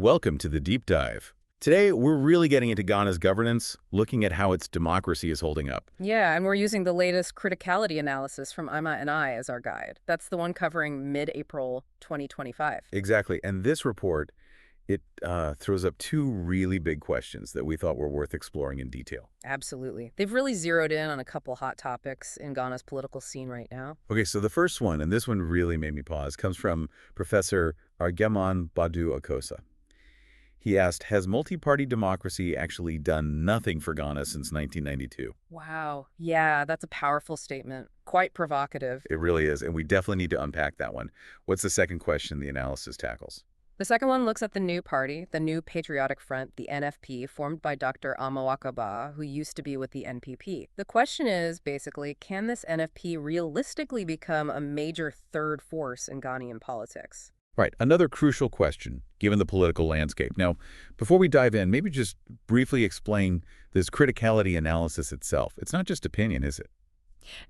Welcome to the Deep Dive. Today, we're really getting into Ghana's governance, looking at how its democracy is holding up. Yeah, and we're using the latest criticality analysis from Ima and I as our guide. That's the one covering mid-April 2025. Exactly, and this report, it throws up two really big questions that we thought were worth exploring in detail. Absolutely. They've really zeroed in on a couple hot topics in Ghana's political scene right now. Okay, so the first one, and this one really made me pause, comes from Professor Argemon Badu Akosa. He asked, has multi-party democracy actually done nothing for Ghana since 1992? Wow. Yeah, that's a powerful statement. Quite provocative. It really is, and we definitely need to unpack that one. What's the second question the analysis tackles? The second one looks at the new party, the New Patriotic Front, the NFP, formed by Dr. Amawakaba, who used to be with the NPP. The question is, basically, can this NFP realistically become a major third force in Ghanaian politics? Right, another crucial question, given the political landscape. Now, before we dive in, maybe just briefly explain this criticality analysis itself. It's not just opinion, is it?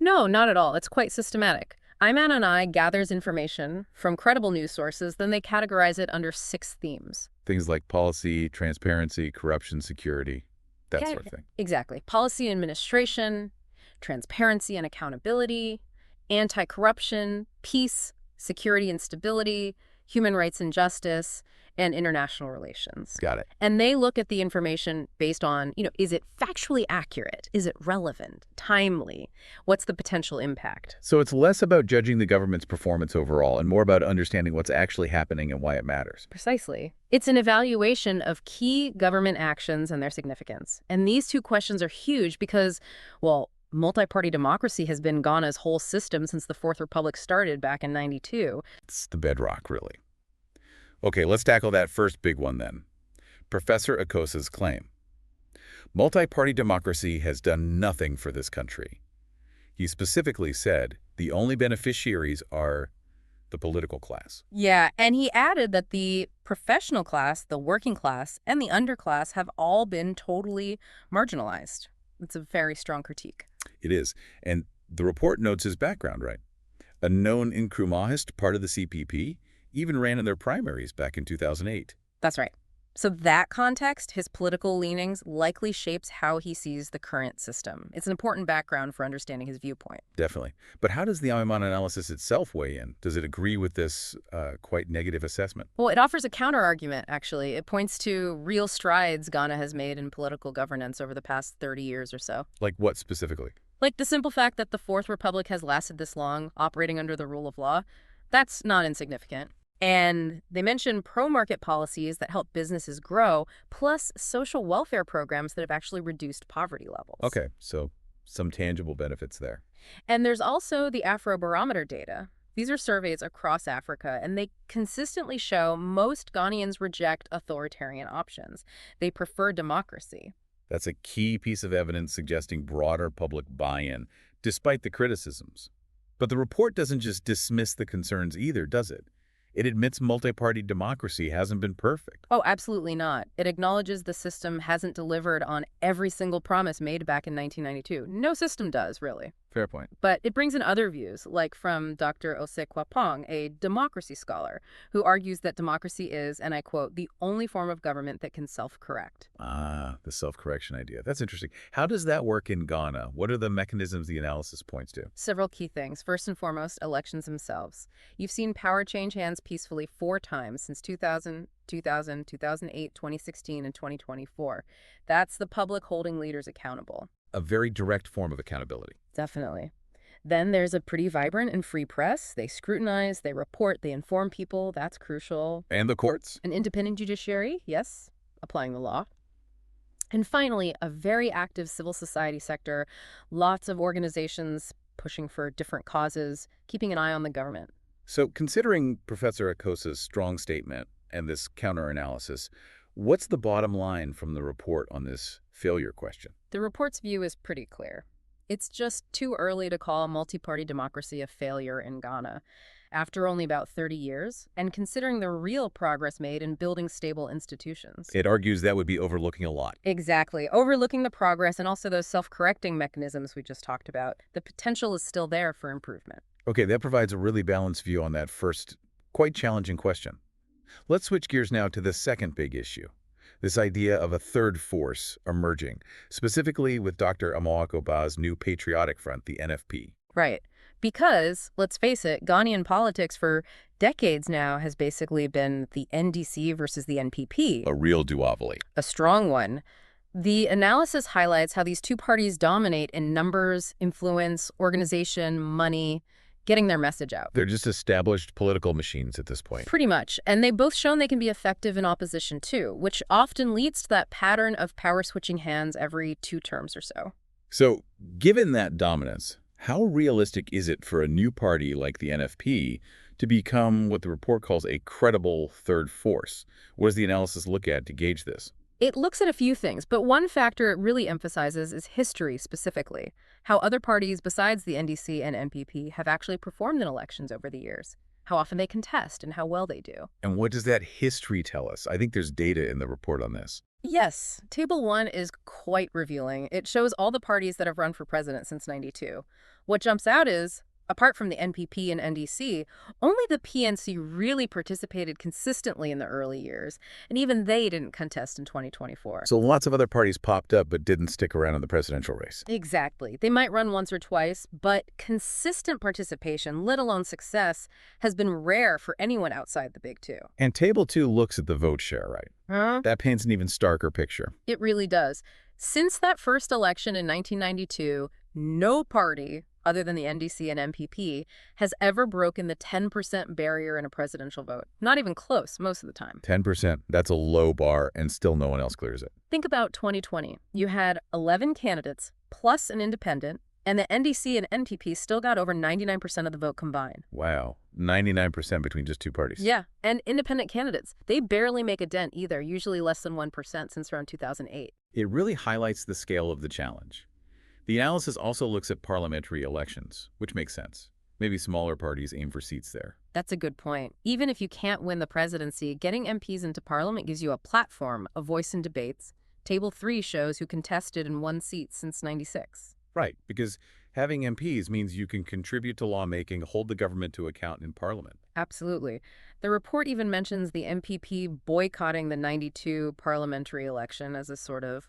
No, not at all. It's quite systematic. Iman and I gathers information from credible news sources, then they categorize it under 6 themes. Things like policy, transparency, corruption, security, that sort of thing. Exactly. Policy and administration, transparency and accountability, anti-corruption, peace, security and stability, human rights and justice, and international relations. Got it. And they look at the information based on, is it factually accurate? Is it relevant? Timely? What's the potential impact? So it's less about judging the government's performance overall and more about understanding what's actually happening and why it matters. Precisely. It's an evaluation of key government actions and their significance. And these two questions are huge because, well, multi-party democracy has been Ghana's whole system since the Fourth Republic started back in '92. It's the bedrock, really. Okay, let's tackle that first big one then. Professor Akosa's claim. Multi-party democracy has done nothing for this country. He specifically said the only beneficiaries are the political class. Yeah, and he added that the professional class, the working class, and the underclass have all been totally marginalized. It's a very strong critique. It is. And the report notes his background, right? A known Nkrumahist, part of the CPP, even ran in their primaries back in 2008. That's right. So that context, his political leanings, likely shapes how he sees the current system. It's an important background for understanding his viewpoint. Definitely. But how does the Ayman analysis itself weigh in? Does it agree with this quite negative assessment? Well, it offers a counter-argument, actually. It points to real strides Ghana has made in political governance over the past 30 years or so. Like what specifically? Like the simple fact that the Fourth Republic has lasted this long, operating under the rule of law, that's not insignificant. And they mention pro-market policies that help businesses grow, plus social welfare programs that have actually reduced poverty levels. Okay, so some tangible benefits there. And there's also the Afrobarometer data. These are surveys across Africa, and they consistently show most Ghanaians reject authoritarian options. They prefer democracy. That's a key piece of evidence suggesting broader public buy-in, despite the criticisms. But the report doesn't just dismiss the concerns either, does it? It admits multi-party democracy hasn't been perfect. Oh, absolutely not. It acknowledges the system hasn't delivered on every single promise made back in 1992. No system does, really. Fair point. But it brings in other views, like from Dr. Osekwapong, a democracy scholar, who argues that democracy is, and I quote, the only form of government that can self-correct. Ah, the self-correction idea. That's interesting. How does that work in Ghana? What are the mechanisms the analysis points to? Several key things. First and foremost, elections themselves. You've seen power change hands peacefully 4 times since 2000, 2008, 2016, and 2024. That's the public holding leaders accountable. A very direct form of accountability. Definitely. Then there's a pretty vibrant and free press. They scrutinize, they report, they inform people. That's crucial. And the courts? An independent judiciary, yes, applying the law. And finally, a very active civil society sector. Lots of organizations pushing for different causes, keeping an eye on the government. So considering Professor Akosa's strong statement and this counter-analysis, what's the bottom line from the report on this failure question? The report's view is pretty clear. It's just too early to call multi-party democracy a failure in Ghana. After only about 30 years, and considering the real progress made in building stable institutions. It argues that would be overlooking a lot. Exactly. Overlooking the progress and also those self-correcting mechanisms we just talked about. The potential is still there for improvement. Okay, that provides a really balanced view on that first, quite challenging question. Let's switch gears now to the second big issue. This idea of a third force emerging, specifically with Dr. Amawakoba's new patriotic front, the NFP. Right. Because, let's face it, Ghanaian politics for decades now has basically been the NDC versus the NPP, A real duopoly. a strong one. The analysis highlights how these two parties dominate in numbers, influence, organization, money, getting their message out. They're just established political machines at this point. Pretty much. And they've both shown they can be effective in opposition too, which often leads to that pattern of power switching hands every 2 terms or so. So, given that dominance, how realistic is it for a new party like the NFP to become what the report calls a credible third force? What does the analysis look at to gauge this? It looks at a few things, but one factor it really emphasizes is history specifically, how other parties besides the NDC and NPP have actually performed in elections over the years, how often they contest, and how well they do. And what does that history tell us? I think there's data in the report on this. Yes, Table 1 is quite revealing. It shows all the parties that have run for president since '92. What jumps out is, apart from the NPP and NDC, only the PNC really participated consistently in the early years, and even they didn't contest in 2024. So lots of other parties popped up but didn't stick around in the presidential race. Exactly. They might run once or twice, but consistent participation, let alone success, has been rare for anyone outside the big 2. And Table 2 looks at the vote share, right? Huh? That paints an even starker picture. It really does. Since that first election in 1992, no party, other than the NDC and NPP, has ever broken the 10% barrier in a presidential vote. Not even close, most of the time. 10%, that's a low bar, and still no one else clears it. Think about 2020. You had 11 candidates, plus an independent, and the NDC and NPP still got over 99% of the vote combined. Wow, 99% between just 2 parties. Yeah, and independent candidates. They barely make a dent either, usually less than 1% since around 2008. It really highlights the scale of the challenge. The analysis also looks at parliamentary elections, which makes sense. Maybe smaller parties aim for seats there. That's a good point. Even if you can't win the presidency, getting MPs into parliament gives you a platform, a voice in debates. Table 3 shows who contested and won seats since '96. Right, because having MPs means you can contribute to lawmaking, hold the government to account in parliament. Absolutely. The report even mentions the MPP boycotting the '92 parliamentary election as a sort of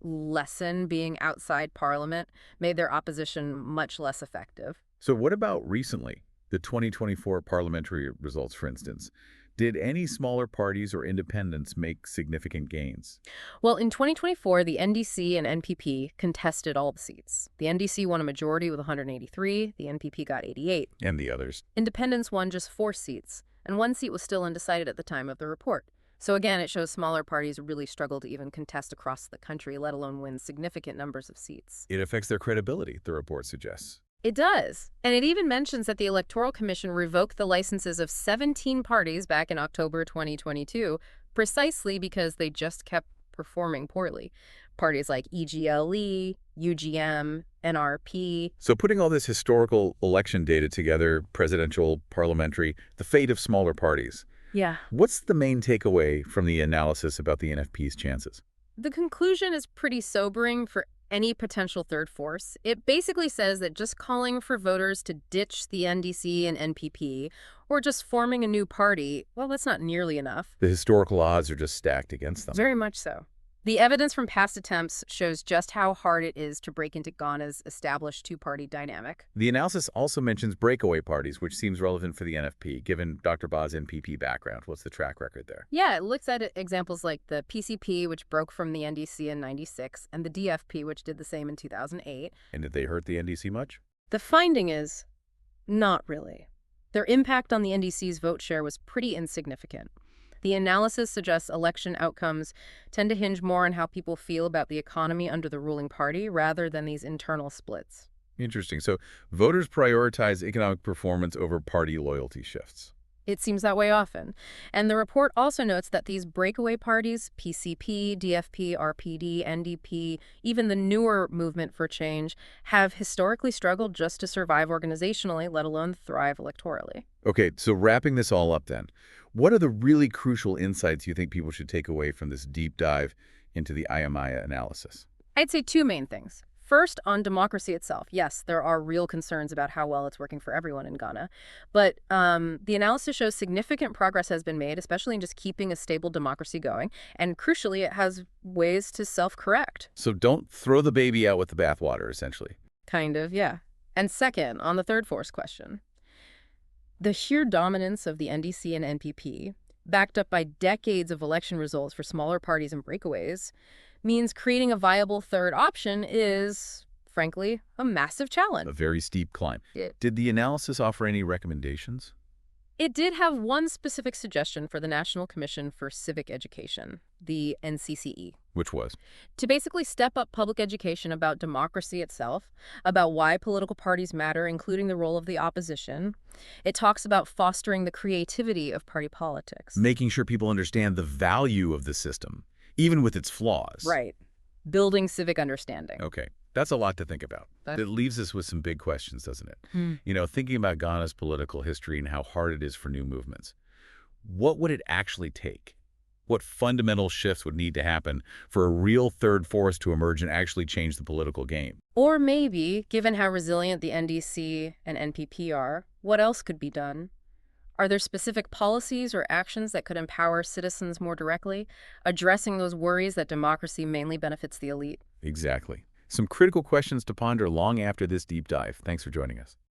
lesson. Being outside parliament made their opposition much less effective. So what about recently? The 2024 parliamentary results, for instance. Did any smaller parties or independents make significant gains? Well, in 2024, the NDC and NPP contested all the seats. The NDC won a majority with 183, the NPP got 88. And the others? Independents won just 4 seats, and 1 seat was still undecided at the time of the report. So again, it shows smaller parties really struggle to even contest across the country, let alone win significant numbers of seats. It affects their credibility, the report suggests. It does. And it even mentions that the Electoral Commission revoked the licenses of 17 parties back in October 2022, precisely because they just kept performing poorly. Parties like EGLE, UGM, NRP. So putting all this historical election data together, presidential, parliamentary, the fate of smaller parties, Yeah. what's the main takeaway from the analysis about the NFP's chances? The conclusion is pretty sobering for any potential third force. It basically says that just calling for voters to ditch the NDC and NPP, or just forming a new party, well, that's not nearly enough. The historical odds are just stacked against them. Very much so. The evidence from past attempts shows just how hard it is to break into Ghana's established 2-party dynamic. The analysis also mentions breakaway parties, which seems relevant for the NFP, given Dr. Ba's NPP background. What's the track record there? Yeah, it looks at examples like the PCP, which broke from the NDC in '96, and the DFP, which did the same in 2008. And did they hurt the NDC much? The finding is, not really. Their impact on the NDC's vote share was pretty insignificant. The analysis suggests election outcomes tend to hinge more on how people feel about the economy under the ruling party rather than these internal splits. Interesting. So voters prioritize economic performance over party loyalty shifts. It seems that way often. And the report also notes that these breakaway parties, PCP, DFP, RPD, NDP, even the newer Movement for Change, have historically struggled just to survive organizationally, let alone thrive electorally. Okay, so wrapping this all up then, what are the really crucial insights you think people should take away from this deep dive into the IMIA analysis? I'd say 2 main things. First, on democracy itself, yes, there are real concerns about how well it's working for everyone in Ghana. But the analysis shows significant progress has been made, especially in just keeping a stable democracy going. And crucially, it has ways to self-correct. So don't throw the baby out with the bathwater, essentially. Kind of, yeah. And second, on the third force question, the sheer dominance of the NDC and NPP, backed up by decades of election results for smaller parties and breakaways, means creating a viable third option is, frankly, a massive challenge. A very steep climb. Yeah. Did the analysis offer any recommendations? It did have one specific suggestion for the National Commission for Civic Education, the NCCE, Which was? to basically step up public education about democracy itself, about why political parties matter, including the role of the opposition. It talks about fostering the creativity of party politics. Making sure people understand the value of the system, even with its flaws. Right. Building civic understanding. Okay. That's a lot to think about. It leaves us with some big questions, doesn't it? Thinking about Ghana's political history and how hard it is for new movements. What would it actually take? What fundamental shifts would need to happen for a real third force to emerge and actually change the political game? Or maybe, given how resilient the NDC and NPP are, what else could be done? Are there specific policies or actions that could empower citizens more directly, addressing those worries that democracy mainly benefits the elite? Exactly. Some critical questions to ponder long after this deep dive. Thanks for joining us.